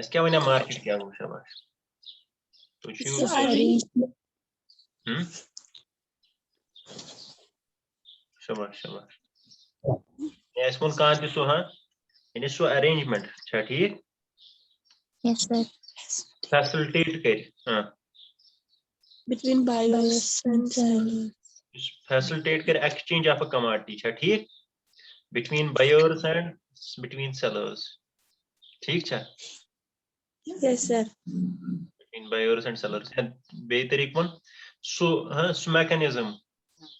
क्या वना मार्केट क्या वो शाबाश तो शाबाश शाबाश ऐस वोन कहां ति सो हाँ यानी सो अरेंजमेंट छा ठीक Yes, sir. फैसिलिटेट कर हाँ Between buyers and sellers. Facilitate कर एक्सचेंज ऑफ अ कमोडिटी छा ठीक between buyers and between sellers ठीक छा Yes, sir. between buyers and sellers and बे तरीक वन सो हाँ सो मैकेनिज्म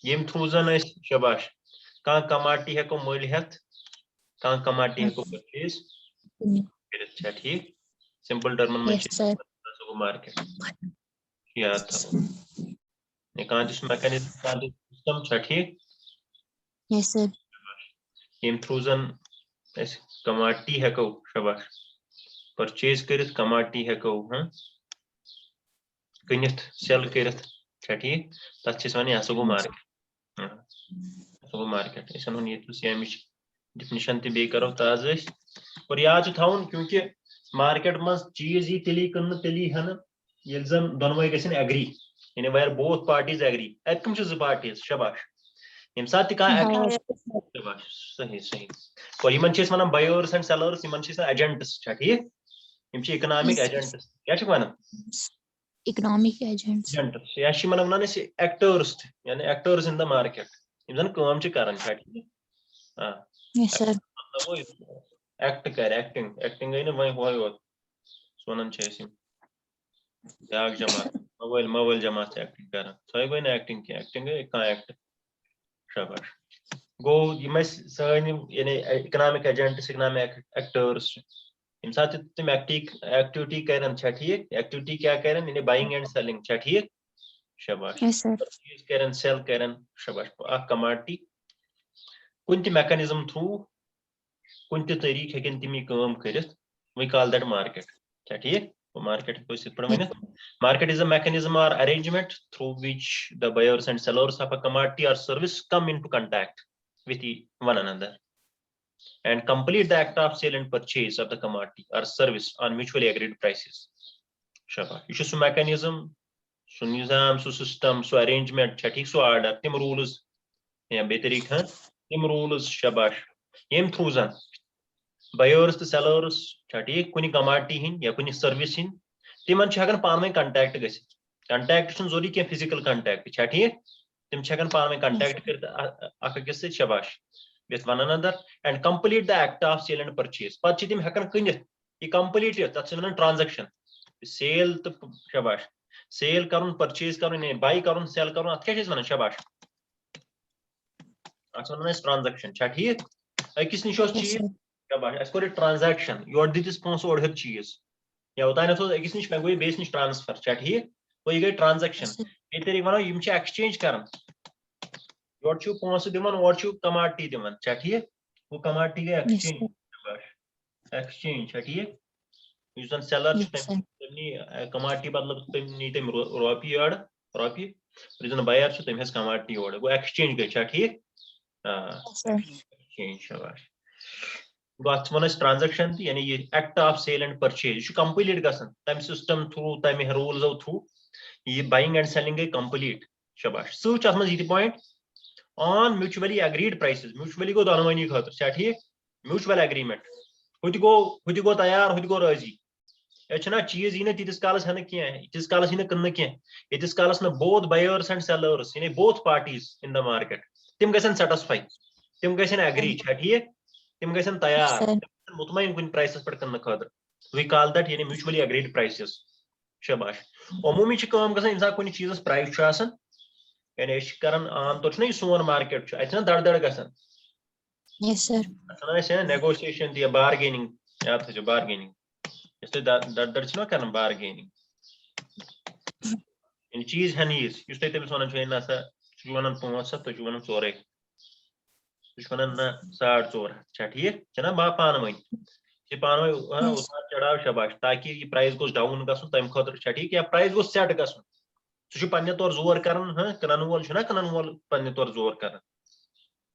यम थ्रू जन शाबाश कह कमोडिटी हेको मुल हेत कह कमोडिटी हेको परचेज करित छा ठीक सिंपल टर्मन में Yes, sir. मार्केट याद था ये कह मैकेनिज्म कह सिस्टम छा ठीक Yes, sir. यम थ्रू जन कमोडिटी हेको शाबाश परचेज करित कमोडिटी हेको हाँ कनित सेल करित छा ठीक तथ वन यह गो मार्केट गो मार्केट वन ये डिफिनिशन तह करो ताज और याद थवन क्योंकि मार्केट मज चीज यी तेली कन तेली हन ये जन दोनवे गन एग्री यानी वेर बोथ पार्टीज एग्री कम जो पार्टीज शाबाश यम सात शाबाश सही सही और in one buyers and sellers in agents छा ठीक यम इकोनॉमिक एजेंट्स क्या वन Economic agents. एजेंट्स या वन एक्टर्स यानी एक्टर्स इन द मार्केट यम जन काम करान छा ठीक Yes, sir. एक्ट कर एक्टिंग एक्टिंग गई ना वही हुआ सोनन ब्याक जमात मोबाइल मोबाइल जमात एक्टिंग कर सही गई ना एक्टिंग की एक्टिंग गई कहाँ एक्ट शाबाश गो यम सन यानी इकोनॉमिक एजेंट्स इकोनॉमिक एक्टर्स यम साथ तुम एक्टिविटी करन छा ठीक एक्टिविटी क्या करन यानी बाइंग एंड सेलिंग छा ठीक शाबाश Yes, sir. परचेज करन सेल करन शाबाश आ कमोडिटी कुन त मैकेनिज्म थ्रू कुन त तरीक हेकन तिम काम करित वी कॉल दैट मार्केट क्या ठीक मार्केट को इस पर one market is a mechanism or arrangement through which the buyers and sellers of a commodity or service come into contact with one another and complete the act of sale and purchase of the commodity or service on mutually agreed prices शाबाश ये सो mechanism सो निजाम so system so arrangement छा ठीक सो order तिम rules या बेतरीक हाँ तिम rules शाबाश यम through जन बायर्स तो सेलर्स छा ठीक कुछ कमोडिटी हिंद या कुछ सर्विस हिंद तिमन हकान पान कंटैक्ट गसित कंटैक्ट जरूरी क्या फिजिकल कंटैक्ट छा ठीक तिम हकान पान कंटैक्ट कर शाबाश with one another and complete the act of sale and purchase पे तिम हकान कनित ये कंप्लीट तथ वन ट्रांजैक्शन सेल तो शाबाश सेल कर परचेज कर बाय कर सेल कर अत क्या वन शाबाश अत वन ट्रांजैक्शन छा ठीक अकिस निश चीज शाबाश कोर ट्रांजैक्शन योर दिस पोस ओर हेत चीज या उतान अकिस निश मे गई बेस निश ट्रांसफर छा ठीक तो ये गई ट्रांजैक्शन ये तरीक वनो यम एक्सचेंज कर योर पोस दिवान और कमोडिटी दिवान छा ठीक वो कमोडिटी गई एक्सचेंज एक्सचेंज छा ठीक इस जन सेलर कमोडिटी बदल तम रोपी और रोपी जन बायर तम कमोडिटी ओर गो एक्सचेंज गई छा ठीक एक्सचेंज शाबाश अत वन ट्रांजैक्शन यानी ये act of sale and purchase यह कंप्लीट गसन तम सिस्टम थ्रू तम रूल्सो थ्रू ये बाइंग एंड सेलिंग गई कंप्लीट शाबाश सत मज point on mutually agreed prices mutually गो दोनवनी खतर छा ठीक म्यूचुअल एग्रीमेंट हुत गो तैयार हुत गो राजी ये चीज यी तीस कालस हन क्या यीस कालस यी कन्न क्या यीस कालस न बोथ बायर्स एंड सेलर्स यानी both parties in the market तिम गसन सेटिस्फाई तिम गसन एग्री छा ठीक तिम गसन तैयार मुतमईन कुन प्राइसस पर कन्न खतर वी कॉल दैट यानी म्यूचुअली एग्रीड प्राइसेस शाबाश अमूमी काम गसन इंसान कुन चीजस प्राइस छु आसन यानी करन आम तौर ना सोन मार्केट छु अत दड़ दड़ गसन Yes, sir. नेगोशिएशन या बार्गेनिंग याद थो बार्गेनिंग इस दड़ दड़ छु करन बार्गेनिंग इन चीज हन यीस युस तमिस वन ना सा वन 500 तो वन 4 वन ना 4.5 छा ठीक ना बा पान वन पान उतार चढ़ाव शाबाश ताकि ये प्राइस गोस डाउन गसन तम खतर छा ठीक या प्राइस गोस सेट गसन सह पन्ने तौर जोर करन कनन वोल कनन वोल पन्ने तौर जोर करन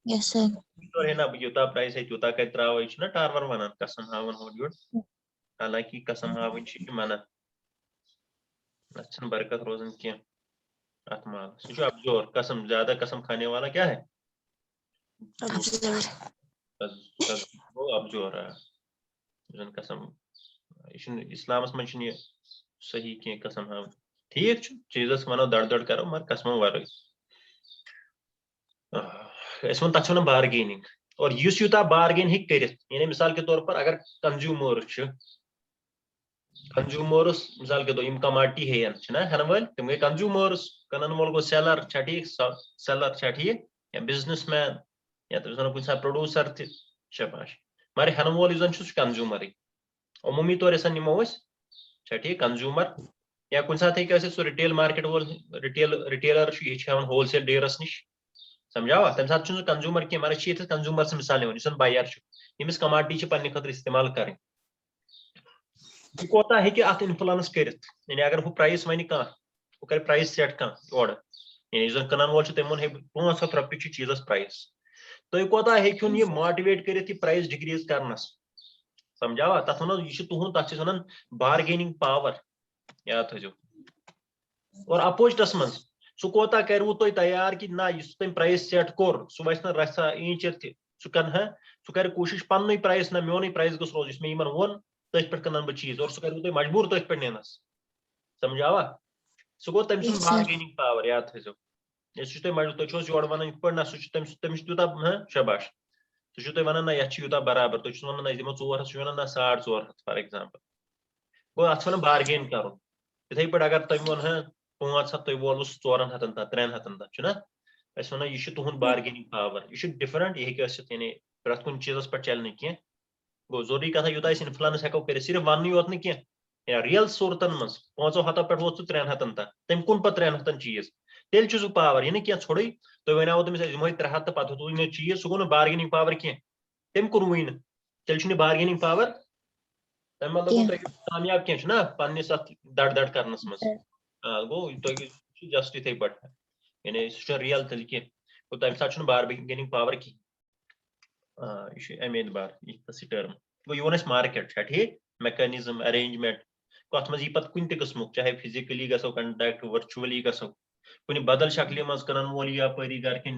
Yes, sir. तो है ना यूता प्राइस है यूता कत त्राव ना टारवर वनान कसम हावन होड योड हालांकि कसम हावन मना अच्छा बरकत रोजन क्या माल सो अब्जोर कसम ज्यादा कसम खाने वाला क्या है अब्जोर कसम इस्लामस मन सही कह कसम हावन ठीक चीजस वनो दड़ दड़ करो मगर कसमों वर तथ बार्गेनिंग और इस यूता बार्गेन हिक कर यानी मिसाल के तौर पर अगर कंज्यूमर्स मिसाल के तौर कमाटी हेन हन वल तम गई कंज्यूमर्स कनन वोल गो सेलर ठीक सेलर ठीक या बिजनेसमैन या तम कुछ प्रोड्यूसर तबाश मगर हन वोल कंज्यूमर अमूमी तौर नमो ठीक कंज्यूमर या कुछ सात सो रिटेल मार्केट वोल रिटेलर यह होलसेल डीलरस नश समझावा तम सात कंज्यूमर कह मगर ये कंज्यूमर से मिसाल बायर यमिस कमाटी पे खतर इस्तेमाल करें कोता हे अत इन्फ्लुएंस कर यानी अगर वो प्राइस वन कह वो कर प्राइस सेट कह और यानी जो कनन वोल तम वो 500 रुपये चीजस प्राइस तुम कोता हेन यह मोटिवेट कर प्राइस डिक्रीज करनस समझावा तथ वो यह तुहद तथ वन बार्गेनिंग पावर याद थो और अपोजिटस मं सह कोता कर तुम तैयार कि ना तम प्राइस सेट कोर सह वस रसा ईंचर सह कर कोशिश पन्न प्राइस ना मोन प्राइस गो रोज मे वोन तथ पे कन बह चीज और सह कर मजबूर तथ पे निनस समझावा सह गो तम बार्गेनिंग पावर याद थो तुम मजबूर तुम योर वन ना तमिस यूता शबाश सह तुम वन ना ये यूता बराबर तुम वन ना दिमो 400 वन ना 450 फॉर एग्जांपल गो अत बार्गेन कर इथे पे अगर तुम वो 500 तुम वोल 400 300 ना वन यह तुहद बार्गेनिंग पावर यह डिफरेंट यह यानी प्रत कुन चीजस पे चल कह गो जरूरी कथा यूत इन्फ्लुएंस हेको कर सिर्फ वन योत ना कह रियल सूरतन मं 500 पे वो 300 तक तम कुन पे 300 चीज तेल पावर यह क्या छोड़ तुम वनो तमिस दिमो 300 पे हेतु मे चीज सह गो बार्गेनिंग पावर कह तम कुन तेल बार्गेनिंग पावर तम मतलब गो तुम कामयाब कह ना पन्निस दड़ दड़ करनस मं गो जस्ट इथे पे यानी सह रियल तेल कह तम सात बार्गेनिंग पावर कह अमे बार टर्म गो यह वो मार्केट ठीक मैकेनिज्म अरेंजमेंट कत मज पे कुन किस्म चाहे फिजिकली गो कंडक्ट वर्चुअली गो कुन बदल शक्ल मज कनन वोल यपरी घर कन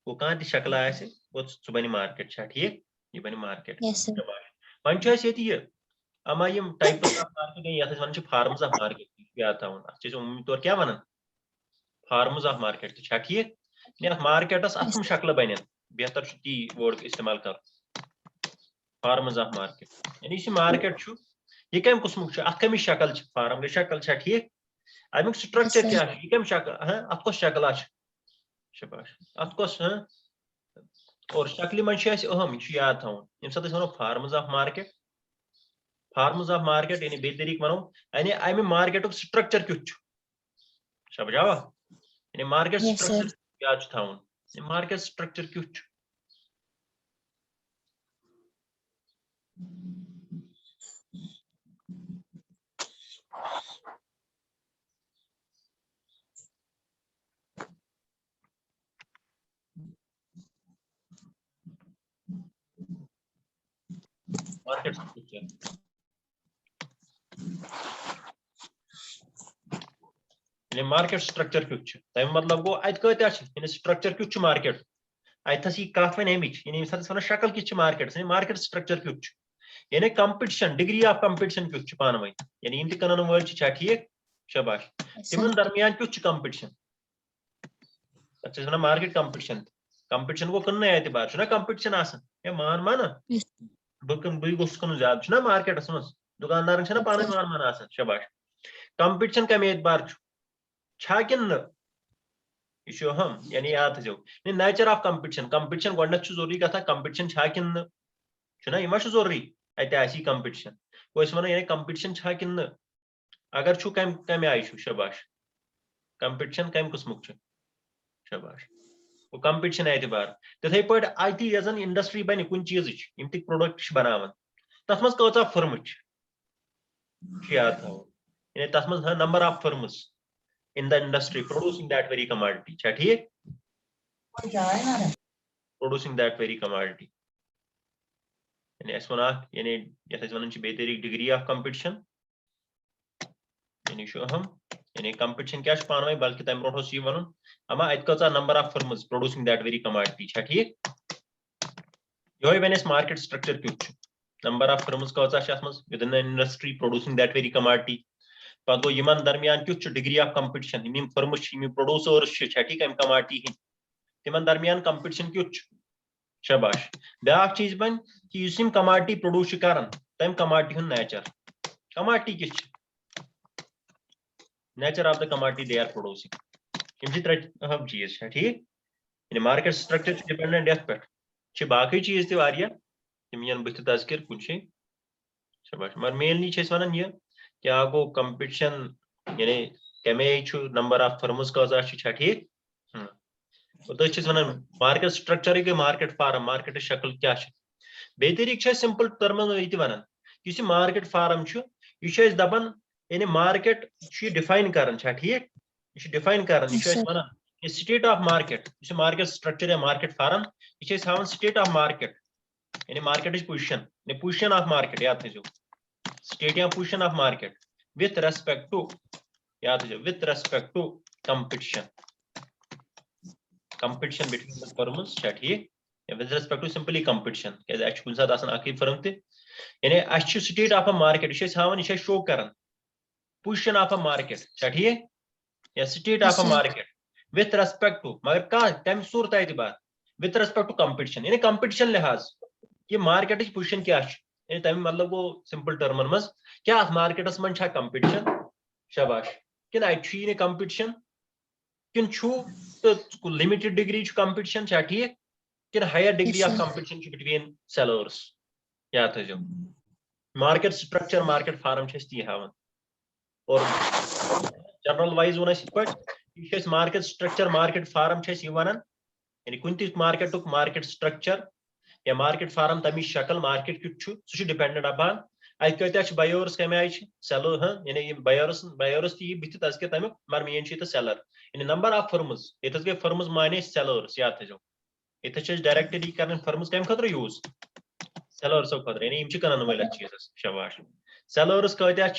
वो कह शक्ल सह बन मार्केट ठीक यह बन मार्केट वन अमा टाइप्स ऑफ मार्केटिंग ये वन फार्म्स ऑफ मार्केटिंग याद थवन अमूमी तौर क्या वन फार्म्स ऑफ मार्केट ठीक मार्केटस अतम शक्ल बन बेहतर ती वर्ड इस्तेमाल कर फार्म्स ऑफ मार्केट यानी मार्केट यह कम किस्म अत कमिश शक्ल फार्म शक्ल ठीक अमुक स्ट्रक्चर क्या यह कम शक्ल अत कस शक्ल शबाश अत कस और शक्ल मन अहम यह याद थवन यम सात वो फार्म्स ऑफ मार्केट यानी बे तरीक वनो यानी अमे मार्केट स्ट्रक्चर क्युत समझावा यानी मार्केट स्ट्रक्चर याद थवन मार्केट स्ट्रक्चर क्युत मार्केट स्ट्रक्चर मार्केट स्ट्रक्चर क्युत तम मतलब गो अत कत्या स्ट्रक्चर क्युत मार्केट अथस यह कत वन अमिच यानी वन शक्ल किस मार्केट मार्केट स्ट्रक्चर क्युत यानी कंपटीशन डिग्री ऑफ कंपटीशन क्युत पान वन यानी इन कनन वल ठीक शबाश तिमन दरमियान क्युत कंपटीशन वन मार्केट कंपटीशन गो कन्न एतबार कंपटीशन मान मान बह गोस कुन ज्यादा मार्केटस मं दुकानदार पान मान मान शबाश कंपटीशन कम एतबार किन यह अहम यानी याद थो नेचर ऑफ कंपटीशन गोडन जरूरी कथा कंपटीशन किन यह जरूरी अत कंपटीशन वो वन यानी कंपटीशन किन अगर कम कम आय शबाश कंपटीशन कम किस्म शबाश वो कंपटीशन एतबार तिथे पे अत जन इंडस्ट्री बन कुन चीज प्रोडक्ट बनान तथ मज कचा फर्म याद थो यानी तथ मज number of firms in the industry producing that very commodity ठीक producing that very commodity यानी S1 यानी यथ वन बेतरीक डिग्री ऑफ कंपटीशन यानी अहम यानी कंपटीशन क्या पान बल्कि तम ब्रो वन अमा अत number of firms producing that very commodity ठीक ये वन मार्केट स्ट्रक्चर क्युत number of firms within the industry producing that very commodity पे गो इन दरमियान क्युत डिग्री ऑफ कंपटीशन यम फर्म्स प्रोड्यूसर्स ठीक अम कमोडिटी तिमन दरमियान कंपटीशन क्युत शाबाश ब्या चीज बन कि यम कमोडिटी प्रोड्यूस कर तम कमोडिटी हुन नेचर कमोडिटी किस nature of the commodity they are producing यम अहम चीज ठीक यानी मार्केट स्ट्रक्चर डिपेंडेंट यथ पे बाकी चीज तम यन बथ तस्किर कुछ शाबाश मगर मेनली वन यह क्या गो कंपटीशन यानी कमे नंबर ऑफ फर्म्स कजा ठीक वन मार्केट स्ट्रक्चर गई मार्केट फार्म मार्केट शक्ल क्या बेतरीक सिंपल टर्मन वन इस मार्केट फार्म यह दपान यानी मार्केट डिफाइन कर ठीक यह डिफाइन कर वन state of market market structure या मार्केट फार्म यह हां स्टेट ऑफ मार्केट यानी मार्केट पोजिशन ऑफ मार्केट याद थो स्टेट या position of market with respect to याद थो with respect to competition competition between the firms ठीक with respect to simply competition क्या कुछ साथ आसान आखिरी फर्म ते यानी अच्छी स्टेट ऑफ अ मार्केट ये हावन ये शो करन पोजीशन ऑफ अ मार्केट ठीक या state of a market with respect to मगर का तम सूरत एतबार विथ रेस्पेक्ट टू कंपटीशन यानी कंपटीशन लिहाज ये मार्केट की पोजीशन क्या यानी तम मतलब गो सिंपल टर्मन मज क्या मार्केटस मन कंपटीशन शाबाश कि अच्छी कंपटीशन किन तो लिमिटेड डिग्री कंपटीशन ठीक कि higher degree of competition between sellers याद थो मार्केट स्ट्रक्चर मार्केट फार्म ती हावन और जनरल वाइज वन मार्केट स्ट्रक्चर मार्केट फार्म वन यानी कुन मार्केट स्ट्रक्चर या मार्केट फार्म तमी शक्ल मार्केट क्युत सह डिपेंडेंट अपॉन अत बायर्स कम आय सेलर यानी बायर्स ती बथ तस्किर तमिक मगर मेन सेलर यानी नंबर ऑफ फर्म्स ये गई फर्म्स माने सेलर्स याद थो ये डायरेक्टली कर फर्म्स कम खतर यूज सेलर्स खतर यानी कन वल चीज शाबाश सेलर्स कत्या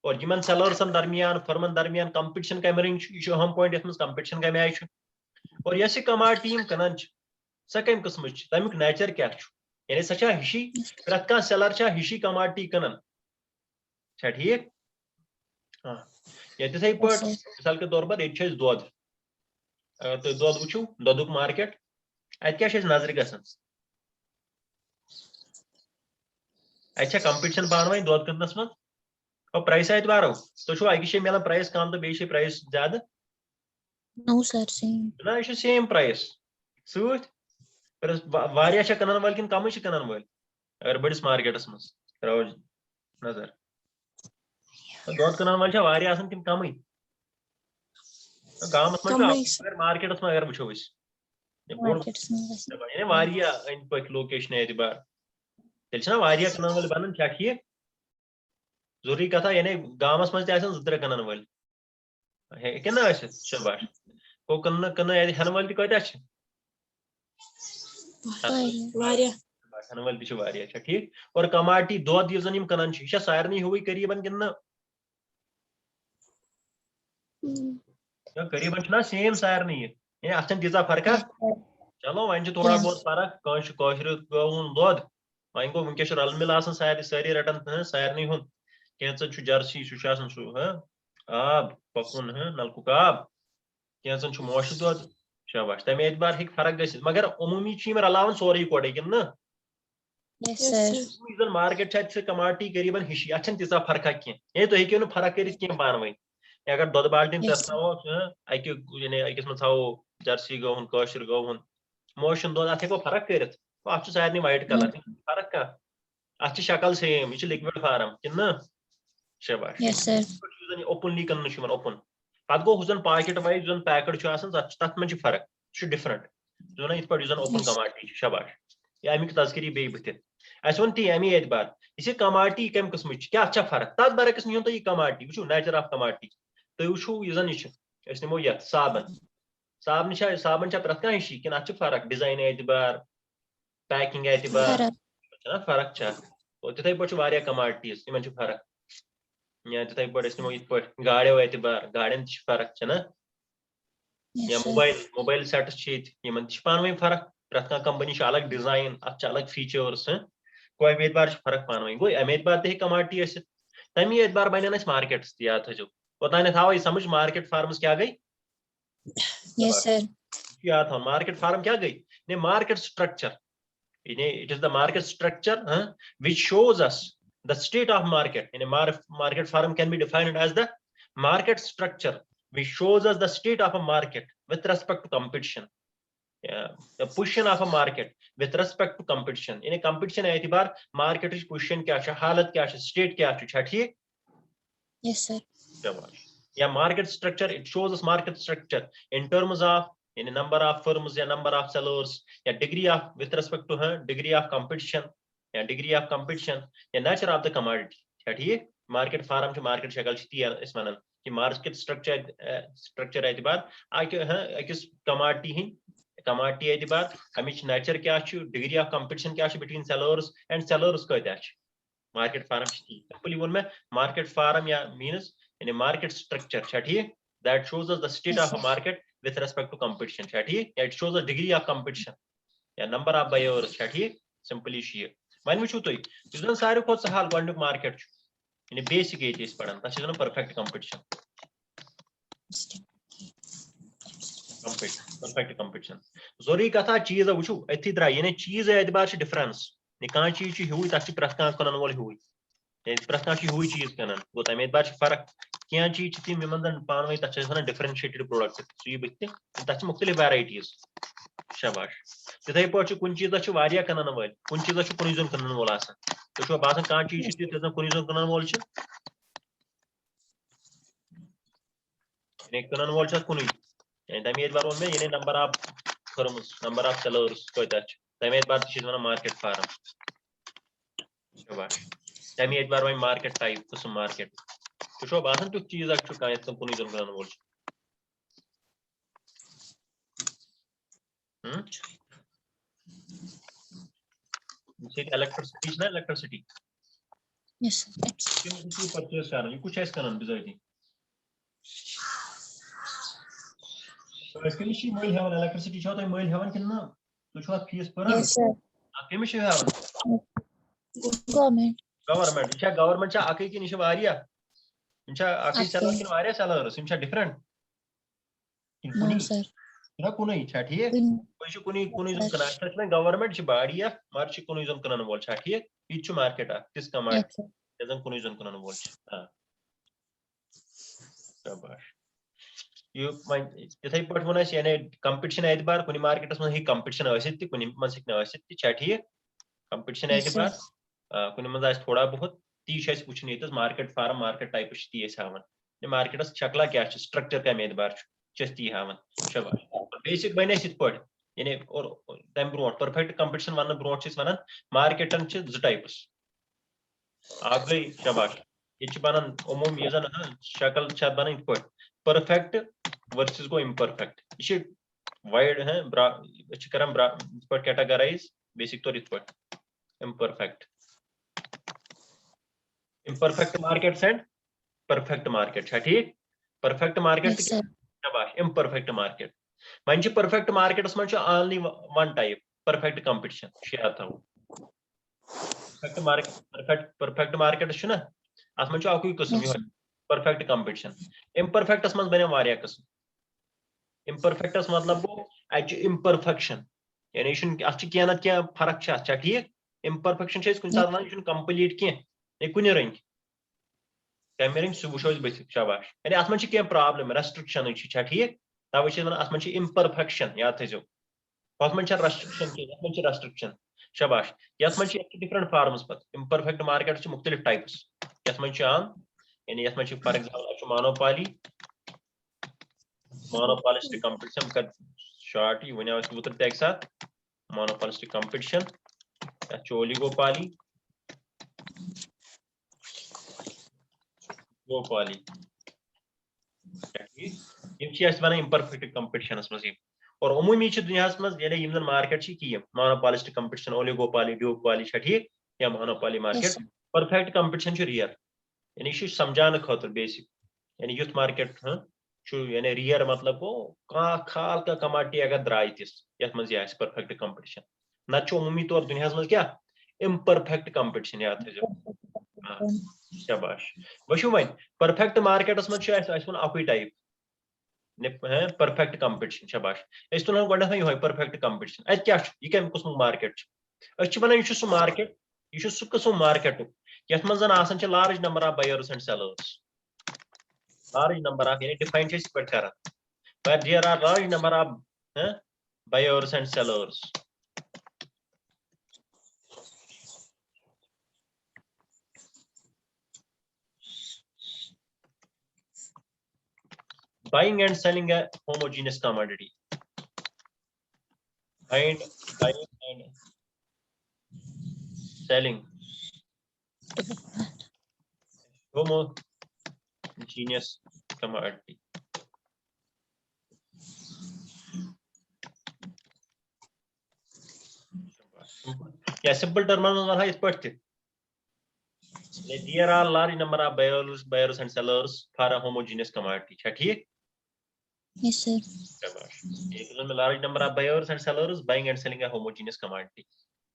और इन सेलर्सन दरमियान फर्मन दरमियान कंपटीशन कम रंग यह अहम पॉइंट ये कंपटीशन कम आय और यह कमोडिटी कनान सह कम किस्म तमिक नेचर क्या यानी सह हिशी प्रत कह सेलर हिशी कमोडिटी कनान ठीक हाँ ये पे मिसाल के तौर पर ये दुध अगर तुम दुध वो दुधुक मार्केट अत क्या नजर गसान अत कंपटीशन पान वही दुध कनस मज और प्राइस एतबारो तुम अकिस मिलान प्राइस कम तो बे प्राइस ज्यादा ना यह सेम प्राइस सह कनान वाल कि कम कनान वाल अगर बड़िस मार्केटस मज त्रो नजर दुध कनान वाल तम कम गामस मगर मार्केटस में अगर वो अंद पक लोकेशन एतबार तेल कनान वाल बन ठीक जरूरी कथा यानी गामस मज त्रे कनान वाल हेकन ना शाबाश गो कन हेन वाल कत्या हेन वाल ठीक और कमोडिटी दुध यह जन कनान यह सारे हुई करीबन कि करीबन सेम सारे ये अत तीजा फर्क चलो वन थोड़ा बहुत फर्क गौन दुध वन गो वनक रल मिल सारी रटन सारे हुन कैंचन जर्सी सह आब पकुन नलकुक आब कैंचन मोश दुध शाबाश तमे एतबार हे फर्क गि मगर अमूमी रलावन सोरे कोड़े कि मार्केट कमोडिटी करीबन हिशी अत तीजा फर्क कह तुम हेको फर्क कर पान वन अगर दुध बाल्टीन तस्वो यानी अकिस मो जर्सी गौन कशर गौन मोशन दुध अत हेको फर्क कर अत सारे वाइट कलर फर्क कह अत शक्ल सेम यह लिक्विड फार्म कि शाबाश ओपनली कन ओपन पे go who pocket wise packet तथ मन फर्क डिफरेंट ना इत पे ओपन कमोडिटी शाबाश यह अमिक तस्करी बे बथ अस वन ती अमी एतबार यह कमोडिटी कम किस्म क्या फर्क तथ बरक्स नी तुम कमोडिटी वो नेचर ऑफ कमोडिटी तुम वो यह नमो ये साबन साबन प्रत कह हिशी कि अत फर्क डिजाइन एतबार पैकिंग एतबार ना फर्क छा और तिथै पट वारिया कमोडिटीज तिमन छ फर्क या तिथै पट इसमें इत पट गाड़ियों एतबार गाड़ियन छ फर्क छ ना या Yes, sir. मोबाइल सेट्स छ यमन छ पानवे फर्क प्रत कंपनी छ अलग डिजाइन अत अलग फीचर्स कोई एतबार छ फर्क पानवे गो अमे एतबार ते कमोडिटी अस तमी एतबार बनन अस मार्केट्स ते याद थजो ओतान थाव समझ मार्केट फार्म्स क्या गई Yes, sir. याद था मार्केट फार्म क्या गई ने market structure it is the market structure which shows us the state of market. In a market forum can be defined as the market structure which shows us the state of a market with respect to competition. The position of a market with respect to competition. In a competition एतबार market is position क्या है हालत क्या है state क्या है ठीक Yes, sir. या market structure it shows us market structure in terms of in a number of firms या number of sellers या degree of with respect to her degree of competition या degree of competition या nature of the commodity ठीक है market forum से market शक्ल छती है इस मानन कि market structure एतबार आके अकिस commodity एतबार अमिच nature क्या छु degree of competition क्या छु between sellers and sellers कता छु market forum छती simply वन में market forum या means in a market structure ठीक है that shows us the state Yes, of a sir. market with respect to competition ठीक है it shows the degree of competition या number of buyers ठीक है simply she one वुचो तुई जुन सारे खो सहाल गोंडुक मार्केट छु यानी बेसिक एज इस पढ़न तछ जन परफेक्ट कंपटीशन परफेक्ट कंपटीशन जरूरी कथा चीज वुचो अथि द्रा यानी चीज एतबार छ डिफरेंस ने का चीज छ हुई तछ प्रथ का कनन वोल हुई प्रथ का हुई चीज कनन गो तमे एतबार छ फर्क क्या चीज तिम यमन पानवे तछ वन डिफरेंशिएटेड प्रोडक्ट सु बित तछ मुख्तलिफ वैरायटीज शाबाश तिथै पट कुन चीज छ वारिया कनन वल कुन चीज छ कुन जोन कनन वोल आसान तो छ बासन का चीज छ तिथै कुन जोन कनन वोल छ ने कनन वोल छ कुन यानी तमे एतबार वन में यानी number of firms number of sellers कोता छ तमे एतबार छ वन मार्केट फार्म शाबाश तमे एतबार वन मार्केट टाइप किस्म मार्केट तो छ बासन तो चीज छ का इसको कुन जोन कनन वोल इलेक्ट्रिसिटी ना इलेक्ट्रिसिटी Yes, sir. क्यों परचेस कर रहे कुछ ऐसा करना बिजाई तो इसके लिए शी मेल हेवन इलेक्ट्रिसिटी छो तो मेल हेवन कितना तो छो फीस पर Yes, sir. आप केम शी हेवन Government. गवर्नमेंट छा आके की निश वारिया इंचा आके चला किन वारिया चला इंचा डिफरेंट No, sir. ना कुनै छा ठीक कोई कुनै कुनै जोन कना सच में गवर्नमेंट छ बाड़िया मार छ कुनै जोन कना बोल छा ठीक ई छ मार्केट किस कमाट जन कुनै जोन कना बोल छ हां शाबाश यो यथै पट वन यानी कंपटीशन एतबार कुनै मार्केटस में ही कंपटीशन आसित कुनै मन सिक न आसित छा ठीक कंपटीशन एतबार कुनै मन आस थोड़ा बहुत ती छ वुचन यतस मार्केट फार्म मार्केट टाइप छ ती हावन ने मार्केटस शकला क्या छ स्ट्रक्चर का एतबार छ ती हावन शाबाश बेसिक बने सित पट यानी और तम brought perfect competition one brought छ वनन मार्केटन छ ज टाइप्स आप गई शाबाश ये छ बनन उमूम ये जन शक्ल छ बनन पट परफेक्ट वर्सेस गो इम्परफेक्ट ये वाइड है छ करम पर कैटेगराइज बेसिक तो रित पट imperfect markets and perfect market है ठीक perfect market शाबाश imperfect market मंच perfect market उसमें जो only one type perfect competition share था वो perfect market है ना असमन जो आकुई किस्म है perfect competition imperfect असमन बने वारिया किस्म imperfect अस मतलब वो एच imperfection यानी इशन अच्छी क्या ना क्या फर्क है अच्छा ठीक imperfection है इसको साथ ना इशन complete क्या एक कुछ नहीं रंग कैमरिंग सुबुशोज बस शाबाश यानी असमन छ के प्रॉब्लम रेस्ट्रिक्शन छ ठीक तब छ असमन छ imperfection याद थजो असमन छ रेस्ट्रिक्शन के असमन छ रेस्ट्रिक्शन शाबाश यसमन छ डिफरेंट फॉर्म्स पर imperfect मार्केट छ मुख्तलिफ टाइप्स यसमन छ आम यानी यसमन छ फॉर एग्जांपल छ मोनोपोलिस्टिक कंपटीशन का शॉर्ट ही वने उसको उतर एक साथ मोनोपोलिस्टिक कंपटीशन या ओलिगोपोली गोपाली यम छी अस वना imperfect competition मस और उमूमी छ दुनिया मस यानी यम मार्केट छ की मोनोपोलिस्टिक कंपटीशन ओलिगोपोली दुओपोली छ ठीक या monopoly Yes, market sir. Perfect competition rear यानी समझाने खतर बेसिक यानी युथ मार्केट यानी रियर मतलब गो खाल का कमाटी अगर द्राय तिस यथ मज यह परफेक्ट कंपटीशन ना अमूमी तौर दुनिया मज क्या इम्परफेक्ट कंपटीशन याद थो शाबाश वो वन परफेक्ट मार्केटस मज अकुई टाइप परफेक्ट कंपटीशन शाबाश तुलान गोडन यो परफेक्ट कंपटीशन अत क्या यह कम कुसम मार्केट वन यह सह मार्केट यह सह किस्म मार्केट यथ मज large number of buyers and sellers large number of yani defined is per kara where there are large number of buyers and sellers buying and selling a homogeneous commodity buying and selling homogeneous commodity yeah simple terminology है इस पर there are large number of buyers and sellers for a homogeneous commodity ठीक Yes, sir. शाबाश large number of buyers and sellers buying and selling a homogeneous commodity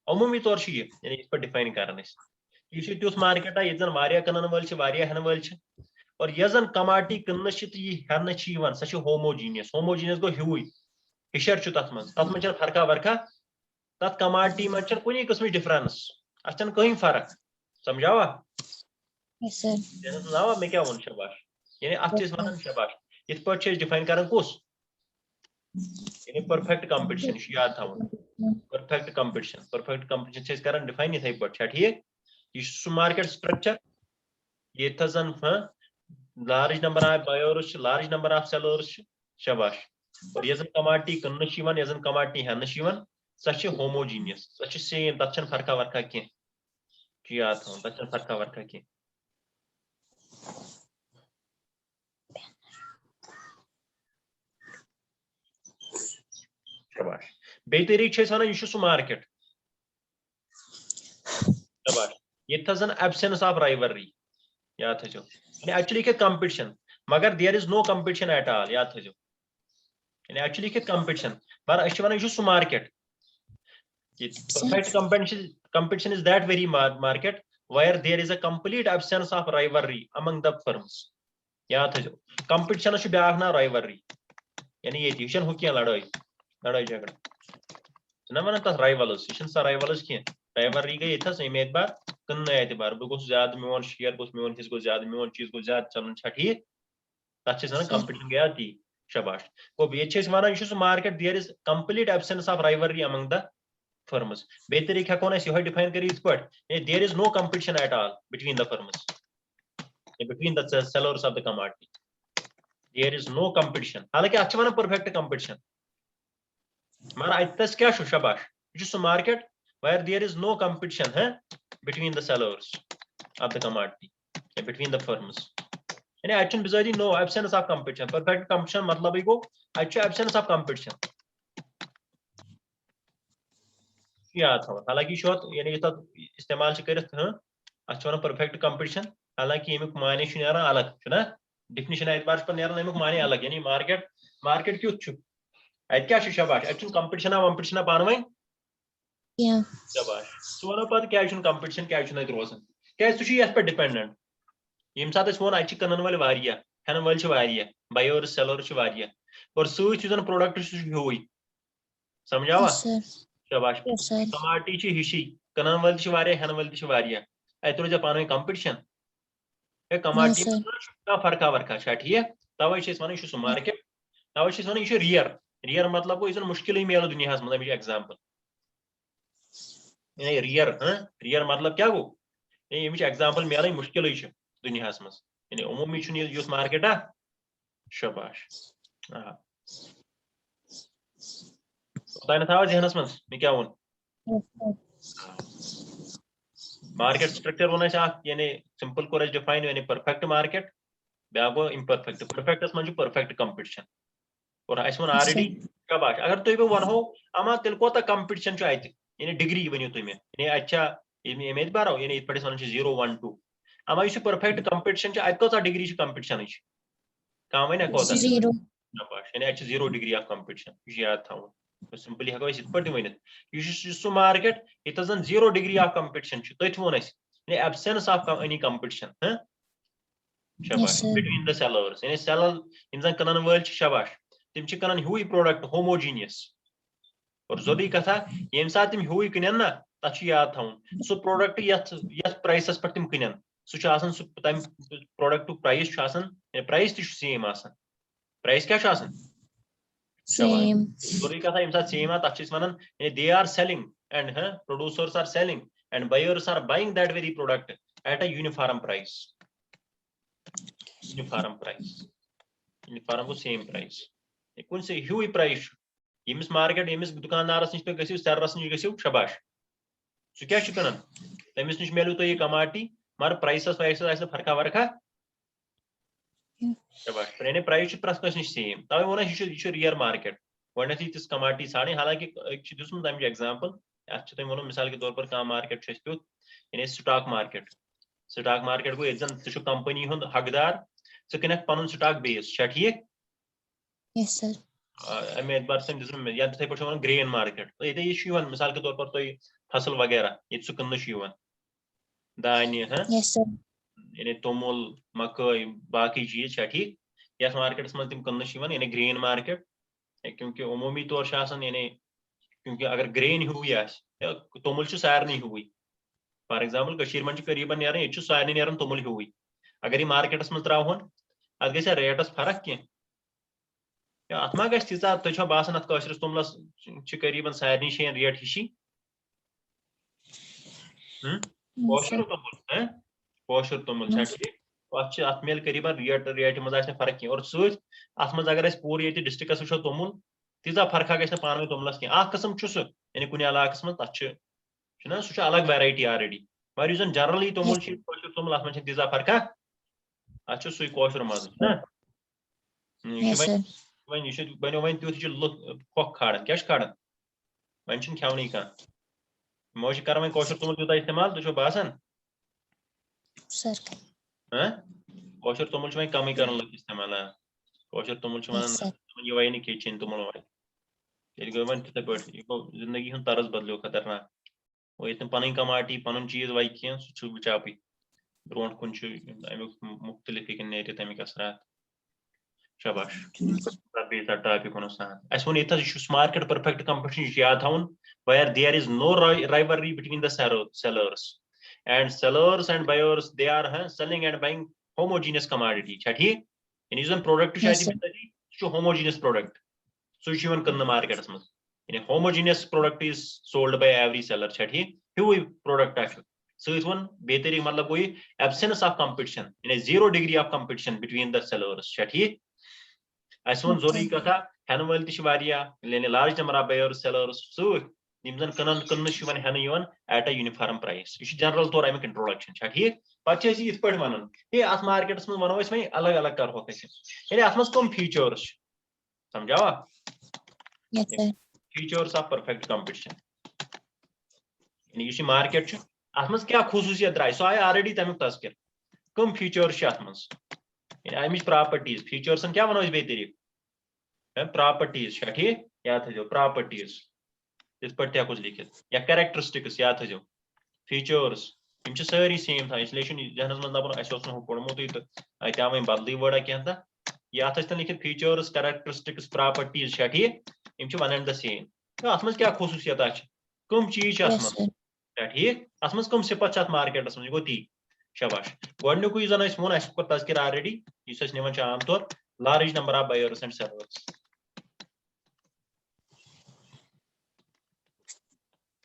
अमूमी तौर से यानी इस पर डिफाइन करने यह तुथ मार्केट ये जन वारिया कनन वल हेन वल और यह जन कमाटी कन्न हेन सह होमोजीनियस गो ह्यू हिशर तथ मज फर्का वर्का तथ कमाटी मज कुछ किस्म डिफरेंस अत कहीं फर्क समझावा Yes, sir. नावा मे क्या वो शाबाश यानी अत वन शाबाश इत पे डिफाइन कर कुस यानी परफेक्ट कंपटीशन याद था परफेक्ट कंपटीशन कर डिफाइन इथे पे ठीक यह मार्केट स्ट्रक्चर ये जन large number of buyers large number of sellers शाबाश और यह कमाटी कन्न यह कमाटी हेन सह होमोजीनियस सह सेम तथ फर्का वर्का कह याद था तथ फर्का वर्का कह शाबाश बे तरीक वन यह सह मार्केट शाबाश ये जन एब्सेंस ऑफ राइवलरी याद थो एक्चुअली क्या कंपटीशन मगर there is no competition at all याद थो एक्चुअली क्या कंपटीशन मगर वन यह सह market perfect competition is that very market where there is a complete absence of rivalry among the firms याद थो कंपटीशन ब्या ना राइवलरी यानी ये हुक लड़ाई झगड़ा ना वन तथ राइवल्स यह राइवल्स कह राइवलरी गई ये एतबार कन्न एतबार बह गोस ज्यादा मोन शेयर गोस मोन हिस्स गो ज्यादा मोन चीज गो ज्यादा चलन ठीक तथ कंपटीशन गया ती शाबाश गो ये वन यह market there is complete absence of rivalry among the firms बे तरीक हेको यह डिफाइन कर there is no competition at all between the firms between the sellers of the commodity there is no competition हालांकि अत वन परफेक्ट कंपटीशन मगर अतस क्या शाबाश यह market where there is no competition between the sellers of the commodity between the firms यानी अत बिजारी no absence of competition perfect competition मतलब गो अत एब्सेंस ऑफ कंपटीशन याद था हालांकि यानी इस्तेमाल कर अत वन परफेक्ट कंपटीशन हालांकि यमुक माने अलग ना डिफिनिशन एतबार पे माने अलग यानी मार्केट क्युत अत क्या शाबाश अत कंपटीशन वंपटीशन पान वन शाबाश सह वनो पे क्या कंपटीशन क्या रोजान क्या सह पे डिपेंडेंट यम सात वो अत कनन वल हेन वल बायर्स सेलर्स और सत प्रोडक्ट ह्यू समझावा शाबाश कमाटी हिशी कनन वल हेन वल अत रोजा पान कंपटीशन कमाटी फर्का वर्का ठीक तवे वन यह मार्केट तवे वन यह रियर मतलब गो यह मुश्किल मेल दुनिया मज एग्जाम्पल रियर मतलब क्या गो यह एग्जाम्पल मेल मुश्किल दुनिया मज यानी अमूमी युथ मार्केट शाबाश था जहनस मज मे क्या वो मार्केट स्ट्रक्चर वो यानी सिंपल कोर डिफाइन यानी परफेक्ट मार्केट ब्या गो इम्परफेक्ट परफेक्टस मज परफेक्ट कंपटीशन और अस वो ऑलरेडी शाबाश अगर तुम बह वनो अमा तेल कोता कंपटीशन अत यानी डिग्री वनो तुम यानी अच्छा ये बारो यानी इत पटे वन 0 1 2 अमा यह परफेक्ट कंपटीशन अत कौत डिग्री कंपटीशन कम वन कौत 0 यानी 0 डिग्री ऑफ कंपटीशन याद थवन सिंपली हेको इत पे वन सह मार्केट ये जन 0 डिग्री ऑफ कंपटीशन तथ वो यानी एब्सेंस ऑफ एनी कंपटीशन शाबाश बिटवीन द सेलर्स यानी सेलर इन जन कनन वल शाबाश तिम कनन हुई प्रोडक्ट होमोजीनियस और जरूरी कथा ये सात तिम हुई कन ना तथ याद थवन सह प्रोडक्ट ये प्राइसस पे तिम कन सह तम product price price same price क्या same जरूरी कथा ये सात सेम तथ वन they are selling and producers are selling and buyers are buying that very product at a uniform price uniform को सेम प्राइस कुन से ह्यू प्राइस यमिस मार्केट यमिस दुकानदारस निश गसिव सरस निश गसिव शाबाश सह क्या कनन तमिस निश मिलू तो कमाटी मगर प्राइसस वाइसस आस फरका वरका शाबाश यानी प्राइस प्रत कस निश सेम तवे वो यह रियर मार्केट गई तिस कमाटी साड़े हालांकि दुसमुत तमिच एग्जाम्पल अत वो मिसाल के तौर पर कह मार्केट तुथ यानी स्टॉक मार्केट गो ये जन कंपनी हुंद हकदार सह कन पन स्टॉक बेस ठीक yes sir अमे एतबार या थे पे ग्रेन मार्केट तो ये मिसाल के तौर पर तुम फसल वगैरह ये सह कन्न दान्य yes sir यानी तोमुल मकई बाकी चीज ठीक ये मार्केटस मज तम कन्न यानी ग्रेन मार्केट क्योंकि उमूमी तौर यानी क्योंकि अगर ग्रेन हुई तोमुल सारे हुई फॉर एग्जाम्पल मन करीबन नीरान ये सारे नीरान तोमुल हुई अगर ये मार्केटस मज त्रावन अत गई रेटस फर्क कह अत मा गि तीचा तुम बासान अत कशरस तोमलस करीबन सारे शेन रेट हिशी कौशर तोमुल ठीक अत मिल करीबन रेट मज फर्क कह और सत मज अगर पूरे ये डिस्ट्रिक्स वो तोमुल तीजा फर्क गई पान तोमुलस कह कस्म यानी कुछ इलाकस मज तथा सह अलग वेराइटी ऑलरेडी मगर जन जनरली तोमुल कौशर तोमुल अत मज तीजा फर्क अत सही कौशर मज yes sir बनो वन तुथ फोख खाड़न क्या खाड़न वन खेवन कह मो कर वो कौशर तोमुल तूत इस्तेमाल तुम बासान sir कौशर तोमुल वो कम कर लग इस्तेमाल कौशर तोमुल yes sir ये वह नी किचन तोमुल ये गो वन तिथे पे जिंदगी हूं तर्ज बदलो खतरनाक वो ये पन कमाटी पन चीज वह कह सह बचापी ब्रो कुन मुख्तलिफ नेर तमिक असरात शाबाश टॉपिक वो अस वो ये मार्केट परफेक्ट कंपटीशन याद थवन where there is no rivalry between the sellers and buyers they are selling and buying homogeneous commodity ठीक यानी जो प्रोडक्ट homogeneous product so कन्न मार्केटस मज यानी homogeneous product is sold by every seller ठीक ह्यू product सत one बेतरी मतलब गो absence of competition यानी 0 degree of competition between the sellers ठीक अस वो जरूरी कथा हेन वल यानी large number of buyers sellers सत जन कन्न हेन एट अ यूनिफॉर्म प्राइस यह जनरल तौर अमिक इंट्रोडक्शन ठीक पे इत पे वन ये अत मार्केटस मज वनो वो अलग अलग करो यानी अत मज कम फीचर्स समझावा yes sir features of perfect competition यानी मार्केट अत मज क्या खसूसियत द्राय सो आय ऑलरेडी तमिक तस्किर कम फीचर्स अत मज अमिच प्रॉपर्टीज फीचर्सन क्या वनो बे तरीक प्रॉपर्टीज ठीक याद थो प्रॉपर्टीज इस पे लिखित या कैरेक्टरिस्टिक्स याद थो फीचर्स सारी सेम था इसलिए जहनस मज दपान अस पढ़मुत तो अत आव बदल वर्डा कह ये अत लिखित फीचर्स कैरेक्टरिस्टिक्स प्रॉपर्टीज ठीक वन एंड द सेम अत मज क्या खसूसियत कम चीज ठीक अत मज कम सिफत मार्केटस मज गो ती शाबाश गोडनुक जन वो कर तस्किर ऑलरेडी इस निवान आम तौर large number of buyers and sellers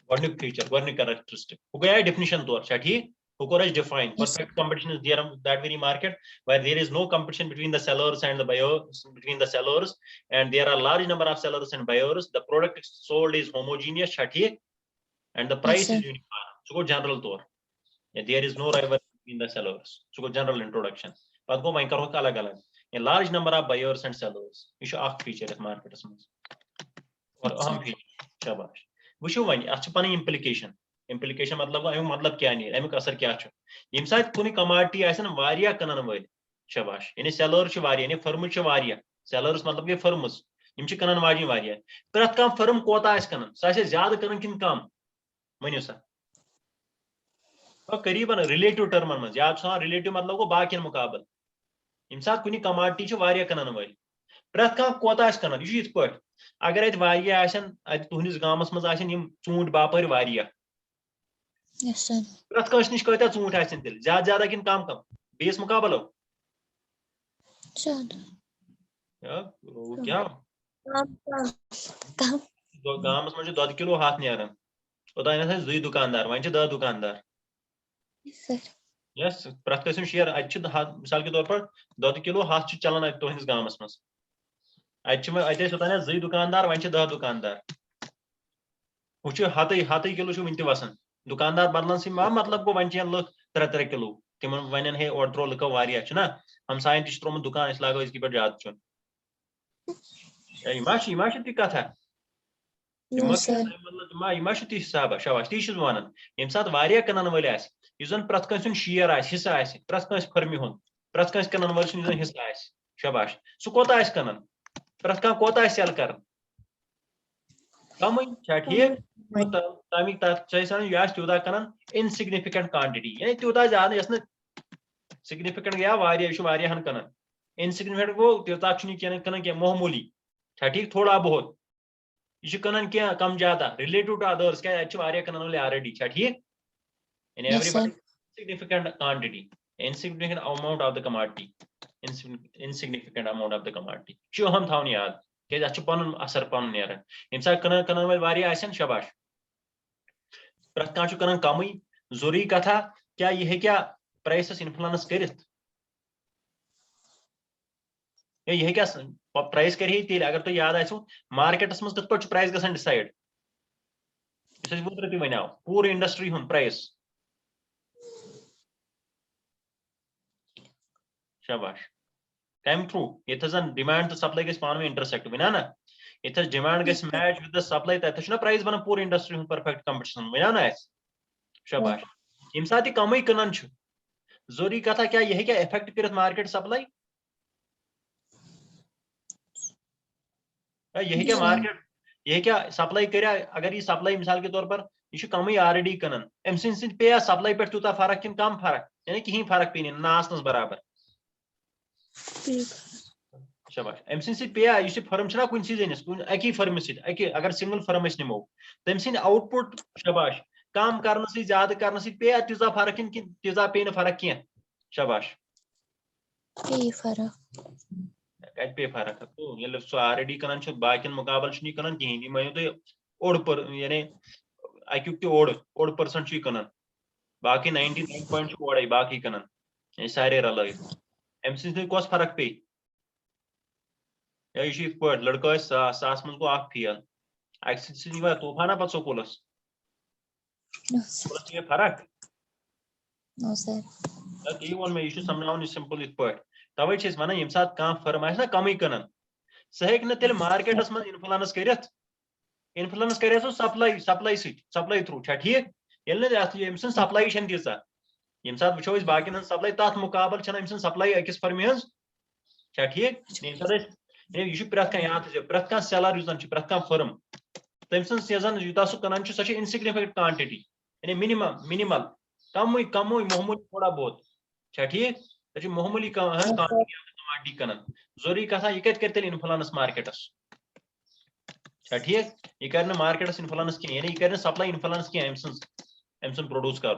गोडनुक फीचर गोडनुक कैरेक्टरिस्टिक वो गया डेफिनेशन तौर ठीक वो कोर define perfect competition is there that very market where there is no competition between the sellers and the buyers between the sellers and there are large number of sellers and buyers the product sold is homogeneous ठीक and the price is uniform so general तौर there is no rivalry between the sellers so general introduction but go करो अलग अलग a large number of buyers and sellers यह अख feature markets मज और अहम फीचर शाबाश वो वन अत पन इम्प्लिकेशन implication मतलब मतलब क्या नहीं अमुक असर क्या छ यम साथ कुन commodity आसन वारिया कनन वल शाबाश यानी seller छ वारिया यानी firm छ वारिया sellers मतलब के firms यम छ कनन वाजी वारिया प्रत काम firm कोता आस कनन सा आसे ज्यादा कनन किन कम मनियो सा और करीबन रिलेटिव टर्मन में याद छ रिलेटिव मतलब को बाकिन मुकाबल यम साथ कुन commodity छ वारिया कनन वल प्रत काम कोता आस कनन यु इत पट अगर अत वारिया आसन अत तुहनिस गामस मज आसन यम चूंट बापर वारिया Yes, sir. प्रत कंस निश कता चूंट आसन तिल ज्यादा ज्यादा किन कम कम बेस मुकाबलो Sir. क्या Come. गामस मज 10 किलो हाथ नेरन ओतान आसन 2 दुकानदार वन 10 दुकानदार Yes, sir. यस प्रत कसम शेयर अत मिसाल के तौर पर 10 किलो हाथ छ चलन अत तुहनिस गामस मज अत ओतान 2 दुकानदार वन 10 दुकानदार वो हत किलो वन वसन दुकानदार बदलन से मतलब गो वन लुक 3 किलो तिम वन हे और त्रो लुको वारिया ना हमसायन तह त्रोमुत दुकान लागो इसकी पे ज्यादा चुन यह ती कथा No, sir. यह ती हिसाब शाबाश ती वन यम सात वारिया कनन वल आन प्रत कंस शेयर हिस्सा प्रत कंस फर्मि हुन प्रत कंस कनन वल हिस्सा शाबाश सह कोता कनन प्रत कह कोता सेल कर कम ठीक तमिक यह तूत कनन इनसिग्निफिकेंट क्वांटिटी यानी तूत ज्यादा यस सिग्निफिकेंट गया वारियाहन कनन इनसिग्निफिकेंट गो तूत कनन क्या मामूली ठीक थोड़ा बहुत यह कनन क्या कम ज्यादा रिलेटिव टू अदर्स क्या कनन वाले ऑलरेडी ठीक यानी Yes, sir. everybody significant quantity insignificant amount of the commodity insignificant amount of the commodity जो हम थावन याद क्या अच्छे पन असर पन नेरन यम सा कनन कनन वाले वारिया आसन शाबाश प्रत कांच कनन कमई जरूरी कथा क्या यह क्या प्राइसेस इन्फ्लुएंस करित यह क्या प्राइस कर तेल अगर तुम याद आसो मार्केटस मज कत पे प्राइस गसान डिसाइड वो ती वन पूरे इंडस्ट्री हुन प्राइस शाबाश कम थ्रू ये जन डिमांड तो सप्लाई गस पान इंटरसेक्ट वना ना ये डिमांड गस मैच विद द सप्लाई तथ ना प्राइस बन पूरे इंडस्ट्री हुन परफेक्ट कंपटीशन वना ना शाबाश यम साथ कम कनन जरूरी कथा क्या यह क्या इफेक्ट कर मार्केट सप्लाई यह क्या मार्केट यह क्या सप्लाई कर अगर ये सप्लाई मिसाल के तौर पर यह कम ऑलरेडी कनन अम सद पे सप्लाई पे तूत फर्क कि कम फर्क यानी कहीं फर्क पे ना आसनस बराबर शाबाश अम सद पे फर्म कुन जनिस अकी फर्म अगर सिंगल फर्म निमो तम सद आउटपुट शाबाश कम कर ज्यादा कर पे तीजा फर्क तीजा पे फर्क कह शाबाश पे फर्क तो सह ऑलरेडी कनान बाकिन मुकाबल कनान कहें मानो तुम ओड पर यानी अक्युक ओड% कनान बाकी 99 ओडे बाकी कनान सारे रल अम सस फर्क पे यह पे लड़का 100 मज गो फेल अ तूफाना पे स्कूलस फर्क ती वो मे यह समझान सिंपल इत पे तवे वन यम सात कह फर्म ना कम कनन सह हेल मार्केटस मज इन्फ्लुएंस कर सप्लाई थ्रू ठीक यम सप्लाई तीचा यम सात वो बाकी सप्लाई तथ मुकाबल अम सप्लाई अकिस फर्म हज ठीक यह प्रत कह याद प्रत कह सेलर प्रत कह फर्म तम सन यूता सह कनान सह इनसिग्निफिकेंट क्वांटिटी यानी मिनिमल कम मामूली थोड़ा बहुत ठीक मामूली कमांडी कनन जरूरी कथा यह कत कर इन्फ्लुएंस मार्केटस ठीक यह कर मार्केटस इन्फ्लुएंस कह यानी यह कर सप्लाई इन्फ्लुएंस कह अम प्रोड्यूस कर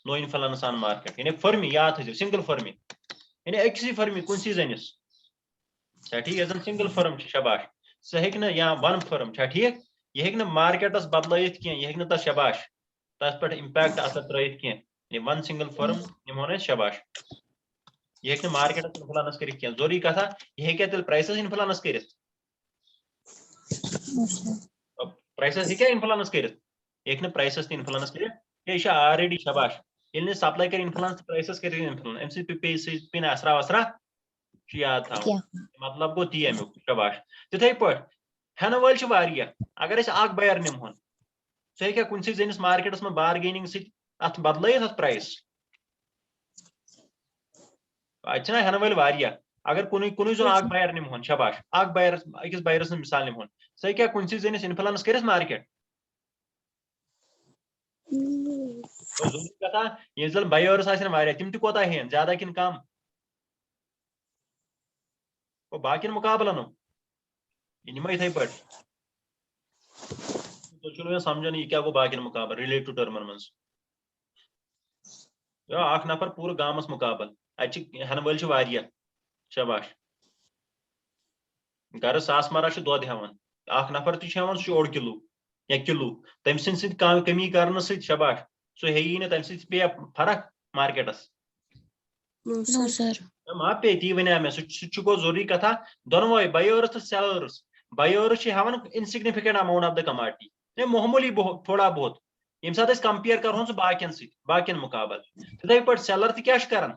नो इन्फ्लुएंस ऑन मार्केट यानी फर्मी याद सिंगल फर्मी यानी अकिस फर्मी कुन जनिस ठीक यह सिंगल फर्म शाबाश सह या वन फर्म ठीक यह मार्केटस बदलित कह यह तथ शाबाश तथ पे इम्पैक्ट असर त्रित कह वन सिंगल फर्म निमो शाबाश यह मार्केटस इन्फ्लुएंस कर जरूरी कथा यह तेल प्राइसेस इन्फ्लुएंस कर प्राइसेस क्या इन्फ्लुएंस कर यह प्राइसेस इन्फ्लुएंस कर यह ऑलरेडी शाबाश ये सप्लाई कर इन्फ्लुएंस प्राइसेस कर इन्फ्लुएंस अम पे असरा वसरा याद था मतलब गो ती अमुक शाबाश तिथे पे हेन वल अगर बायर निमोन सह क्या कुछ जनिस मार्केटस में बार्गेनिंग अत बदल अत प्राइस अच्छा हेन वाल वारिया अगर कुन जोन बायर निमोन शबाश बायर अकिस बायरस मिसाल निमोन सह क्या कुछ जनिस इन्फ्लुएंस कर मार्केट जरूरी कथा ये जल बायर्स तिम कोता हेन ज्यादा किन कम बाकी मुकाबलन इन इथे पे तो समझान यह क्या गो बाकी मुकाबल रिलेटिव टर्मन मन नफर पूरे गामस मुकाबल अन वाल शबाश गर सास मरा दोद हेवन नफर तहन ओड किलो या किलो तम सद कमी कर शबाश सो हे ना तम पे फर्क मार्केटस नो सर मा पे ती वन मे सह गो जरूरी कथा दोनों बायर्स तो सेलर्स बायर्स हेवन insignificant amount of the commodity मामूली थोड़ा बहुत ये सात कंपेयर कर बाकियन मुकाबल तिथे पे सेलर क्या कर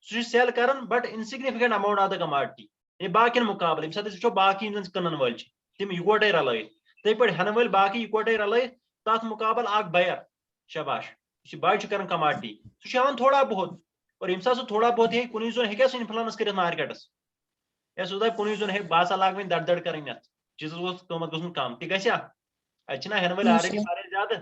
सह सेल कर but insignificant amount of the commodity बाकियन मुकाबल ये सात वो बाकी क्नन वाल तम इकोटे रल ते पे हेन वाल बाकी इकोटे रल तथ मुकाबल बायर शबाश बाय कर कमोडिटी सह थोड़ा बहुत और ये सात थोड़ा बहुत हे कुन जोन हे इन्फ्लुएंस कर मार्केटस या सह कुन जोन हे बह सा लाग दड़ दड़ कर चीज कीमत गो कम तह गया हेन वाल No, ऑलरेडी sir. ज्यादा